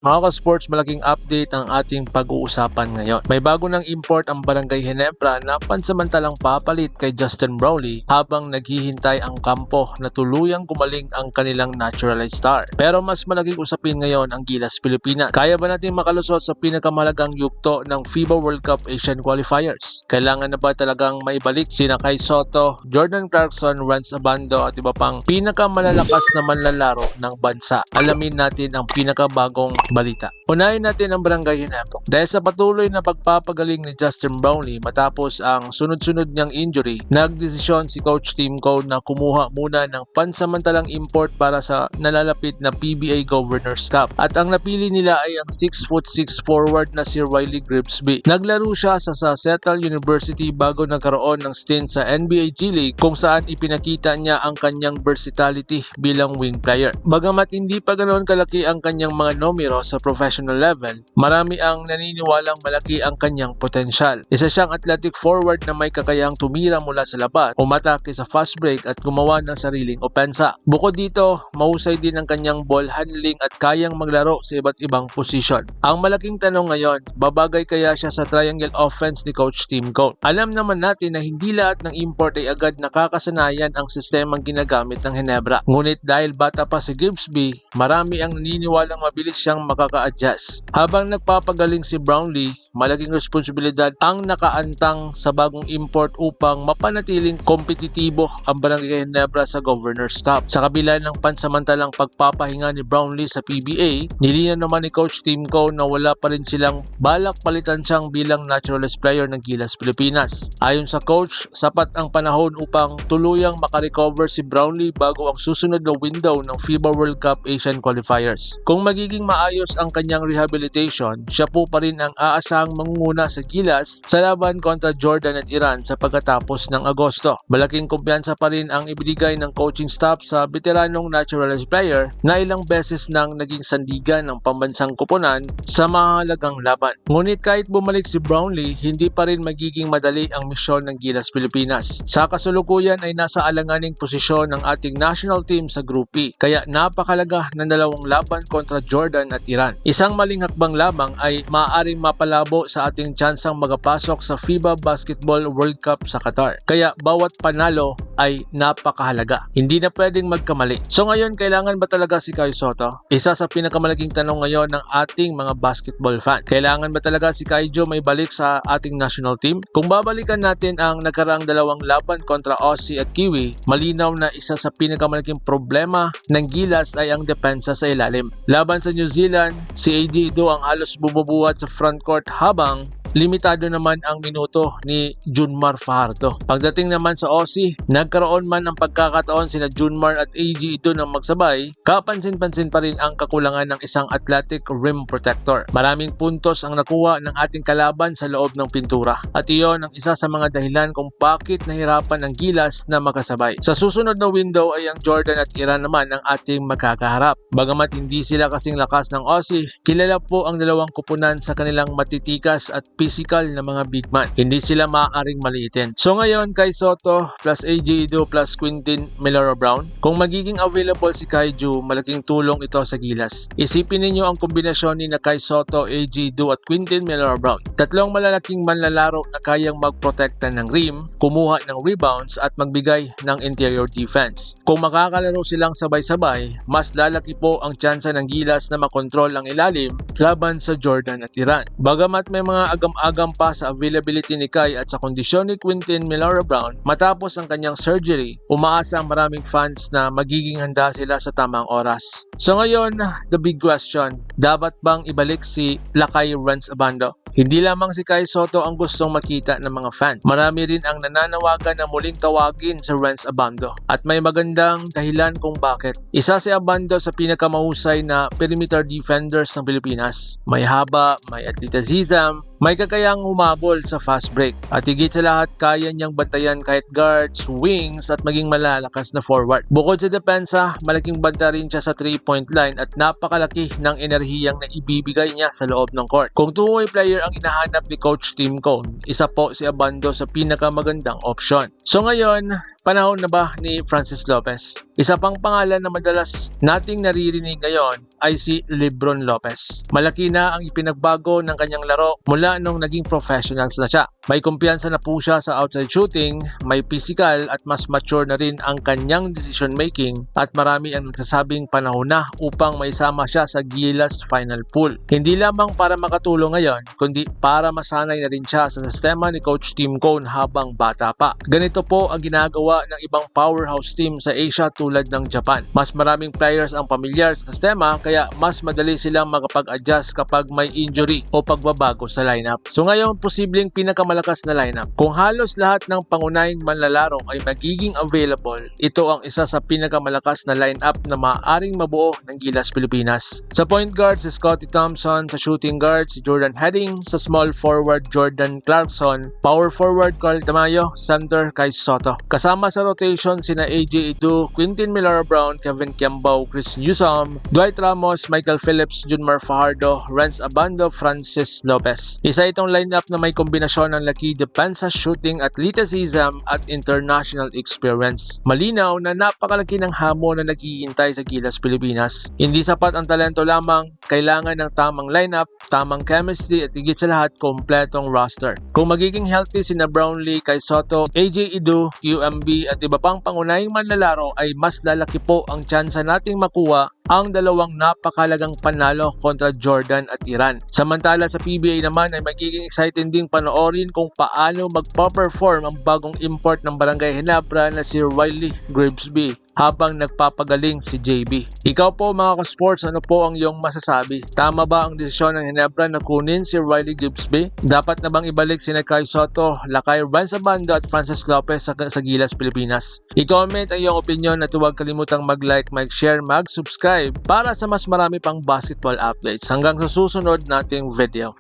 Mga ka-sports, malaking update ang ating pag-uusapan ngayon. May bago ng import ang Barangay Ginebra na pansamantalang papalit kay Justin Brownlee habang naghihintay ang kampo na tuluyang gumaling ang kanilang naturalized star. Pero mas malaking usapin ngayon ang Gilas Pilipinas. Kaya ba natin makalusot sa pinakamahalagang yugto ng FIBA World Cup Asian Qualifiers? Kailangan na ba talagang maibalik sina Kai Sotto, Jordan Clarkson, Renz Abando at iba pang pinakamalalakas na manlalaro ng bansa? Alamin natin ang pinakabagong balita. Unahin natin ang Barangay Ginebra. Dahil sa patuloy na pagpapagaling ni Justin Brownlee matapos ang sunod-sunod niyang injury, nagdesisyon si Coach Tim Cone na kumuha muna ng pansamantalang import para sa nalalapit na PBA Governors Cup. At ang napili nila ay ang 6'6" forward na si Riley Grimsby. Naglaro siya sa Settle University bago nagkaroon ng stint sa NBA G League kung saan ipinakita niya ang kanyang versatility bilang wing player. Bagamat hindi pa ganoon kalaki ang kanyang mga numero sa professional level, marami ang naniniwalang malaki ang kanyang potensyal. Isa siyang athletic forward na may kakayahang tumira mula sa labas, umatake sa fast break at gumawa ng sariling opensa. Bukod dito, mahusay din ang kanyang ball handling at kayang maglaro sa iba't ibang posisyon. Ang malaking tanong ngayon, babagay kaya siya sa triangle offense ni Coach Tim Cone? Alam naman natin na hindi lahat ng import ay agad nakakasanayan ang sistemang ginagamit ng Ginebra. Ngunit dahil bata pa si Grimsby, marami ang naniniwalang mabilis siyang makaka-adjust. Habang nagpapagaling si Brownlee, malaking responsibilidad ang nakaantang sa bagong import upang mapanatiling kompetitibo ang Barangay Ginebra sa Governors Cup. Sa kabila ng pansamantalang pagpapahinga ni Brownlee sa PBA, nilinaw naman ni Coach Tim Cone na wala pa rin silang balak palitan siyang bilang naturalized player ng Gilas Pilipinas. Ayon sa coach, sapat ang panahon upang tuluyang makarecover si Brownlee bago ang susunod na window ng FIBA World Cup Asian Qualifiers. Kung magiging maayos ang kanyang rehabilitation, siya po pa rin ang aasahang mangunguna sa Gilas sa laban kontra Jordan at Iran sa pagkatapos ng Agosto. Malaking kumpiyansa pa rin ang ibinigay ng coaching staff sa veteranong naturalized player na ilang beses nang naging sandigan ng pambansang koponan sa mahalagang laban. Ngunit kahit bumalik si Brownlee, hindi pa rin magiging madali ang misyon ng Gilas Pilipinas. Sa kasulukuyan ay nasa alanganing posisyon ng ating national team sa Group E, kaya napakalaga ng dalawang laban kontra Jordan at Iran. Isang maling hakbang lamang ay maaaring mapalabo sa ating tsansang magapasok sa FIBA Basketball World Cup sa Qatar. Kaya bawat panalo ay napakahalaga. Hindi na pwedeng magkamali. So ngayon, kailangan ba talaga si Kai Sotto? Isa sa pinakamalaking tanong ngayon ng ating mga basketball fan. Kailangan ba talaga si Kaijo may balik sa ating national team? Kung babalikan natin ang nakaraang dalawang laban kontra Aussie at Kiwi, malinaw na isa sa pinakamalaking problema ng Gilas ay ang depensa sa ilalim. Laban sa New Zealand, si AD Ido ang halos bumubuhat sa frontcourt habang limitado naman ang minuto ni Junmar Fajardo. Pagdating naman sa Aussie, nagkaroon man ng pagkakataon sina Junmar at AG Ito ng magsabay, kapansin-pansin pa rin ang kakulangan ng isang athletic rim protector. Maraming puntos ang nakuha ng ating kalaban sa loob ng pintura. At iyon ang isa sa mga dahilan kung bakit nahirapan ang Gilas na makasabay. Sa susunod na window ay ang Jordan at Iran naman ang ating magkakaharap. Bagamat hindi sila kasing lakas ng Aussie, kilala po ang dalawang kupunan sa kanilang matitikas at physical na mga big man. Hindi sila maaaring maliitin. So ngayon, Kai Sotto plus AJ Ido plus Quintin Melora Brown. Kung magiging available si Kaiju, malaking tulong ito sa Gilas. Isipin ninyo ang kombinasyon ni na Kai Sotto, AJ Ido at Quintin Melora Brown. Tatlong malalaking manlalaro na kayang magprotekta ng rim, kumuha ng rebounds at magbigay ng interior defense. Kung makakalaro silang sabay-sabay, mas lalaki po ang tsansa ng Gilas na makontrol ang ilalim laban sa Jordan at Iran. Bagamat may mga agam pa sa availability ni Kai at sa kondisyon ni Quintin Melora Brown matapos ang kanyang surgery, umaasa ang maraming fans na magiging handa sila sa tamang oras. So ngayon, the big question, dapat bang ibalik si Lakay Renz Abando? Hindi lamang si Kai Sotto ang gustong makita ng mga fans. Marami rin ang nananawagan na muling tawagin si Renz Abando. At may magandang dahilan kung bakit. Isa si Abando sa pinakamahusay na perimeter defenders ng Pilipinas. May haba, may athleticism, may kakayang humabol sa fast break. At higit sa lahat, kaya niyang bantayan kahit guards, wings at maging malalakas na forward. Bukod sa depensa, malaking banta rin siya sa 3-point line at napakalaki ng enerhiya kahiyang na ibibigay niya sa loob ng court. Kung two-way player ang hinahanap ni Coach Tim Cone, isa po si Abando sa pinakamagandang option. So ngayon, panahon na ba ni Francis Lopez? Isa pang pangalan na madalas nating naririnig ngayon ay si Lebron Lopez. Malaki na ang ipinagbago ng kanyang laro mula nung naging professionals na siya. May kumpiyansa na po siya sa outside shooting, may physical at mas mature na rin ang kanyang decision making at marami ang nagsasabing panahon na upang maisama siya sa Gilas Final Pool. Hindi lamang para makatulong ngayon, kundi para masanay na rin siya sa sistema ni Coach Tim Cone habang bata pa. Ganito po ang ginagawa ng ibang powerhouse team sa Asia tulad ng Japan. Mas maraming players ang pamilyar sa sistema kaya mas madali silang makapag-adjust kapag may injury o pagbabago sa lineup. So ngayon, posibleng pinakamalakas na lineup. Kung halos lahat ng pangunahing manlalaro ay magiging available, ito ang isa sa pinakamalakas na lineup na maaaring mabuo ng Gilas Pilipinas. Sa point guard, si Scottie Thompson. Sa shooting guard, si Jordan Heading. Sa small forward, Jordan Clarkson. Power forward, Carl Tamayo. Center, Kai Soto. Kasama sa rotation, sina AJ Idu, Quintin Millar-Brown, Kevin Kiambao, Chris Newsom, Dwight Ramos, Michael Phillips, Junmar Fajardo, Renz Abando, Francis Lopez. Isa itong lineup na may kombinasyon ng laki depensa, shooting, athleticism at international experience. Malinaw na napakalaki ng hamon na naghihintay sa Gilas Pilipinas. Hindi sapat ang talento lamang, kailangan ng tamang lineup, tamang chemistry at higit sa lahat, kompletong roster. Kung magiging healthy sina Brownlee, Kai Soto, AJ Idu, QMB at iba pang pangunahing manlalaro ay mas lalaki po ang tsansa nating makuha ang dalawang napakalagang panalo kontra Jordan at Iran. Samantala sa PBA naman ay magiging exciting ding panoorin kung paano magpa-perform ang bagong import ng Barangay Ginebra na si Riley Grimsby habang nagpapagaling si JB. Ikaw po mga ka-sports, ano po ang iyong masasabi? Tama ba ang desisyon ng Ginebra na kunin si Riley Grimsby? Dapat na bang ibalik si Kai Soto, Lakay Renz Abando at Francis Lopez sa Gilas Pilipinas? I-comment ang iyong opinion at huwag kalimutang mag-like, mag-share, mag-subscribe para sa mas marami pang basketball updates. Hanggang sa susunod nating video.